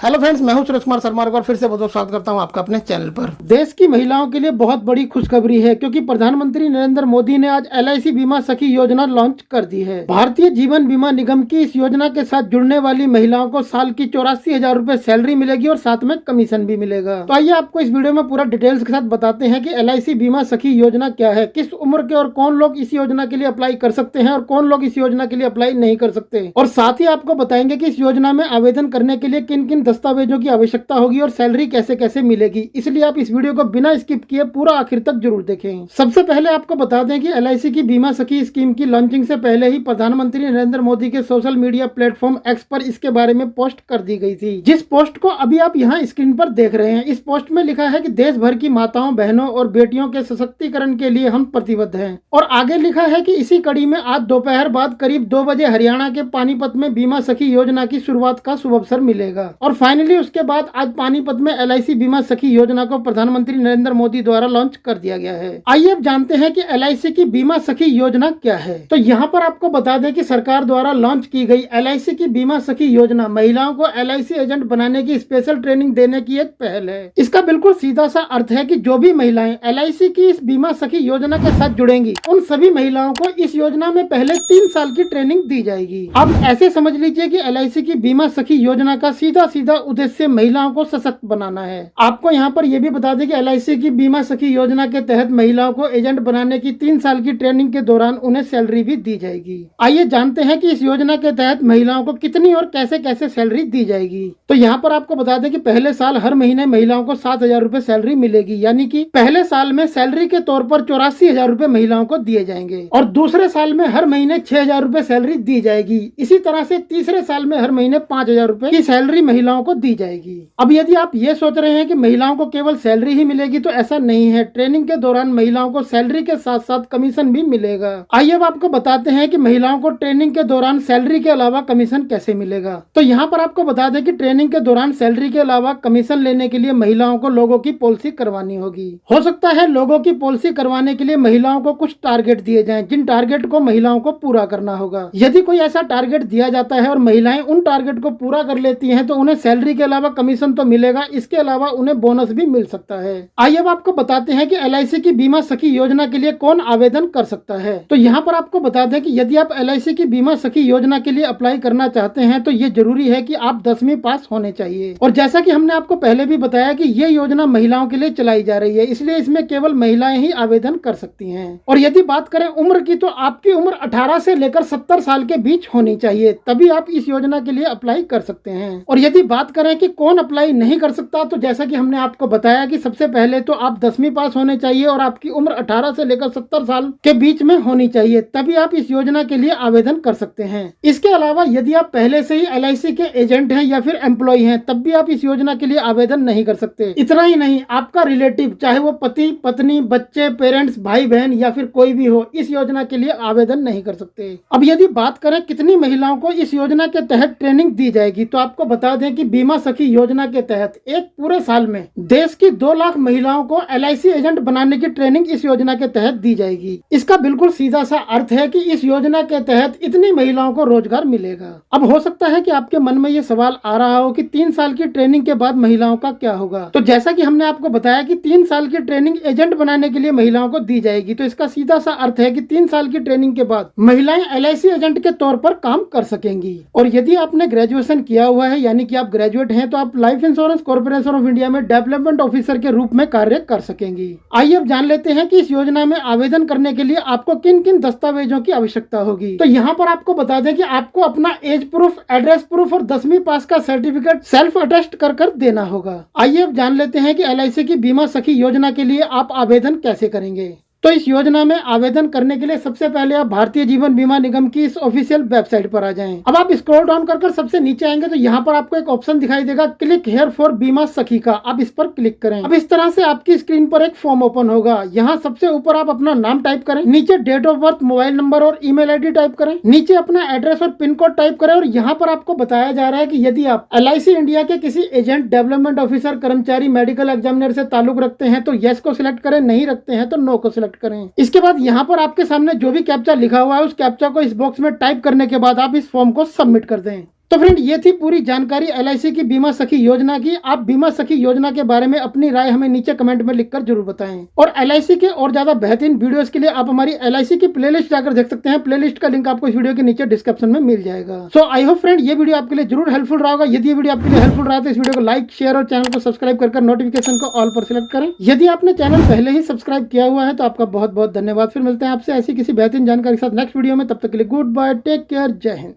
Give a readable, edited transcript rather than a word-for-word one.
Hello friends, मैं हूं सुरेश कुमार शर्मा और फिर से बहुत स्वागत करता हूं आपका अपने चैनल पर। देश की महिलाओं के लिए बहुत बड़ी खुशखबरी है क्योंकि प्रधानमंत्री नरेंद्र मोदी ने आज LIC बीमा सखी योजना लॉन्च कर दी है। भारतीय जीवन बीमा निगम की इस योजना के साथ जुड़ने वाली महिलाओं को साल की 84,000 रूपए सैलरी मिलेगी और साथ में कमीशन भी मिलेगा। तो आइए आपको इस वीडियो में पूरा डिटेल्स के साथ बताते हैं कि LIC बीमा सखी योजना क्या है, किस उम्र के और कौन लोग इस योजना के लिए अप्लाई कर सकते हैं और कौन लोग इस योजना के लिए अप्लाई नहीं कर सकते, और साथ ही आपको बताएंगे कि इस योजना में आवेदन करने के लिए किन किन दस्तावेजों की आवश्यकता होगी और सैलरी कैसे कैसे मिलेगी। इसलिए आप इस वीडियो को बिना स्किप किए पूरा आखिर तक जरूर देखें। सबसे पहले आपको बता दें कि LIC की बीमा सखी स्कीम की लॉन्चिंग से पहले ही प्रधानमंत्री नरेंद्र मोदी के सोशल मीडिया प्लेटफॉर्म X पर इसके बारे में पोस्ट कर दी गई थी, जिस पोस्ट को अभी आप यहाँ स्क्रीन पर देख रहे हैं। इस पोस्ट में लिखा है कि देश भर की माताओं, बहनों और बेटियों के सशक्तिकरण के लिए हम प्रतिबद्ध हैं। और आगे लिखा है कि इसी कड़ी में आज दोपहर बाद करीब 2 बजे हरियाणा के पानीपत में बीमा सखी योजना की शुरुआत का शुभ अवसर मिलेगा। और फाइनली उसके बाद आज पानीपत में LIC बीमा सखी योजना को प्रधानमंत्री नरेंद्र मोदी द्वारा लॉन्च कर दिया गया है। आइए अब जानते हैं कि LIC की बीमा सखी योजना क्या है। तो यहाँ पर आपको बता दें कि सरकार द्वारा लॉन्च की गई LIC की बीमा सखी योजना महिलाओं को LIC एजेंट बनाने की स्पेशल ट्रेनिंग देने की एक पहल है। इसका बिल्कुल सीधा सा अर्थ है कि जो भी महिलाएं LIC की इस बीमा सखी योजना के साथ जुड़ेंगी, उन सभी महिलाओं को इस योजना में पहले 3 साल की ट्रेनिंग दी जाएगी। अब ऐसे समझ लीजिए कि LIC की बीमा सखी योजना का सीधा सीधा उद्देश्य महिलाओं को सशक्त बनाना है। आपको यहाँ पर यह भी बता दें कि LIC की बीमा सखी योजना के तहत महिलाओं को एजेंट बनाने की 3 साल की ट्रेनिंग के दौरान उन्हें सैलरी भी दी जाएगी। आइए जानते हैं कि इस योजना के तहत महिलाओं को कितनी और कैसे कैसे सैलरी दी जाएगी। तो यहाँ पर आपको बता दें कि पहले साल हर महीने महिलाओं को 7,000 रूपए सैलरी मिलेगी, यानी कि पहले साल में सैलरी के तौर पर 84,000 रूपए महिलाओं को दिए जाएंगे और दूसरे साल में हर महीने 6,000 रूपए सैलरी दी जाएगी। इसी तरह से तीसरे साल में हर महीने 5,000 रूपए की सैलरी महिलाओं को दी जाएगी। अब यदि आप ये सोच रहे हैं कि महिलाओं को केवल सैलरी ही मिलेगी, तो ऐसा नहीं है। ट्रेनिंग के दौरान महिलाओं को सैलरी के साथ साथ कमीशन भी मिलेगा। आइए अब आपको बताते हैं कि महिलाओं को ट्रेनिंग के दौरान सैलरी के अलावा कमीशन कैसे मिलेगा। तो यहाँ पर आपको बता दें कि ट्रेनिंग के दौरान सैलरी के अलावा कमीशन लेने के लिए महिलाओं को लोगों की पॉलिसी करवानी होगी। हो सकता है लोगों की पॉलिसी करवाने के लिए महिलाओं को कुछ टारगेट दिए जाएं, जिन टारगेट को महिलाओं को पूरा करना होगा। यदि कोई ऐसा टारगेट दिया जाता है और महिलाएं उन टारगेट को पूरा कर लेती हैं, तो उन्हें सैलरी के अलावा कमीशन तो मिलेगा, इसके अलावा उन्हें बोनस भी मिल सकता है। आइए अब आपको बताते हैं कि LIC की बीमा सखी योजना के लिए कौन आवेदन कर सकता है। तो यहाँ पर आपको बता दें कि यदि आप LIC की बीमा सखी योजना के लिए अप्लाई करना चाहते हैं, तो ये जरूरी है कि आप 10वीं पास होने चाहिए। और जैसा कि हमने आपको पहले भी बताया कि ये योजना महिलाओं के लिए चलाई जा रही है, इसलिए इसमें केवल महिलाएं ही आवेदन कर सकती हैं। और यदि बात करें उम्र की, तो आपकी उम्र 18 से लेकर 70 साल के बीच होनी चाहिए, तभी आप इस योजना के लिए अप्लाई कर सकते हैं। और यदि बात करें कि कौन अप्लाई नहीं कर सकता, तो जैसा कि हमने आपको बताया कि सबसे पहले तो आप 10वीं पास होने चाहिए और आपकी उम्र 18 से लेकर 70 साल के बीच में होनी चाहिए, तभी आप इस योजना के लिए आवेदन कर सकते हैं। इसके अलावा यदि आप पहले से ही LIC के एजेंट हैं या फिर एम्प्लॉय हैं, तब भी आप इस योजना के लिए आवेदन नहीं कर सकते। इतना ही नहीं, आपका रिलेटिव, चाहे वो पति, पत्नी, बच्चे, पेरेंट्स, भाई बहन या फिर कोई भी हो, इस योजना के लिए आवेदन नहीं कर सकते। अब यदि बात करें कितनी महिलाओं को इस योजना के तहत ट्रेनिंग दी जाएगी, तो आपको बता दें कि बीमा सखी योजना के तहत एक पूरे साल में देश की 2 लाख महिलाओं को LIC एजेंट बनाने की ट्रेनिंग इस योजना के तहत दी जाएगी। इसका बिल्कुल सीधा सा अर्थ है कि इस योजना के तहत इतनी महिलाओं को रोजगार मिलेगा। अब हो सकता है कि आपके मन में ये सवाल आ रहा हो कि 3 साल की ट्रेनिंग के बाद महिलाओं का क्या होगा। तो जैसा कि हमने आपको बताया कि 3 साल की ट्रेनिंग एजेंट बनाने के लिए महिलाओं को दी जाएगी, तो इसका सीधा सा अर्थ है कि 3 साल की ट्रेनिंग के बाद महिलाएं LIC एजेंट के तौर पर काम कर सकेंगी। और यदि आपने ग्रेजुएशन किया हुआ है, यानी कि आप ग्रेजुएट हैं, तो आप life insurance corporation of India में डेवलपमेंट ऑफिसर के रूप में कार्य कर सकेंगी। आइए अब जान लेते हैं कि इस योजना में आवेदन करने के लिए आपको किन किन दस्तावेजों की आवश्यकता होगी। तो यहाँ पर आपको बता दें कि आपको अपना एज प्रूफ, एड्रेस प्रूफ और 10वीं पास का सर्टिफिकेट सेल्फ अटेस्ट कर देना होगा। आइए अब जान लेते हैं कि LIC की बीमा सखी योजना के लिए आप आवेदन कैसे करेंगे। तो इस योजना में आवेदन करने के लिए सबसे पहले आप भारतीय जीवन बीमा निगम की इस ऑफिशियल वेबसाइट पर आ जाएं। अब आप स्क्रॉल डाउन कर सबसे नीचे आएंगे तो यहाँ पर आपको एक ऑप्शन दिखाई देगा, क्लिक हेयर फॉर बीमा सखी का। आप इस पर क्लिक करें। अब इस तरह से आपकी स्क्रीन पर एक फॉर्म ओपन होगा। यहाँ सबसे ऊपर आप अपना नाम टाइप करें, नीचे date of birth, mobile number और ईमेल ID टाइप करें, नीचे अपना एड्रेस और पिन कोड टाइप करें। और यहाँ पर आपको बताया जा रहा है कि यदि आप LIC इंडिया के किसी एजेंट, डेवलपमेंट ऑफिसर, कर्मचारी, मेडिकल एग्जामिनर से ताल्लुक रखते हैं तो यस को सिलेक्ट करें, नहीं रखते हैं तो नो को सिलेक्ट करें। इसके बाद यहाँ पर आपके सामने जो भी कैप्चा लिखा हुआ है, उस कैप्चा को इस बॉक्स में टाइप करने के बाद आप इस फॉर्म को सबमिट कर दें। तो फ्रेंड ये थी पूरी जानकारी LIC की बीमा सखी योजना की। आप बीमा सखी योजना के बारे में अपनी राय हमें नीचे कमेंट में लिखकर जरूर बताएं। और LIC के और ज्यादा बेहतरीन वीडियोस के लिए आप हमारी LIC की प्लेलिस्ट जाकर देख सकते हैं। प्लेलिस्ट का लिंक आपको इस वीडियो के नीचे डिस्क्रिप्शन में मिल जाएगा। सो आई होप फ्रेंड ये वीडियो आपके लिए जरूर हेल्पफुल रहा होगा। यदि ये वीडियो आपके लिए हेल्पफुल रहा तो इस वीडियो को लाइक, शेयर और चैनल को सब्सक्राइब कर नोटिफिकेशन को ऑल पर सिलेक्ट करें। यदि आपने चैनल पहले ही सब्सक्राइब किया हुआ है तो आपका बहुत बहुत धन्यवाद। फिर मिलते हैं आपसे ऐसी किसी बेहतरीन जानकारी के साथ नेक्स्ट वीडियो में। तब तक के लिए गुड बाय, टेक केयर, जय हिंद।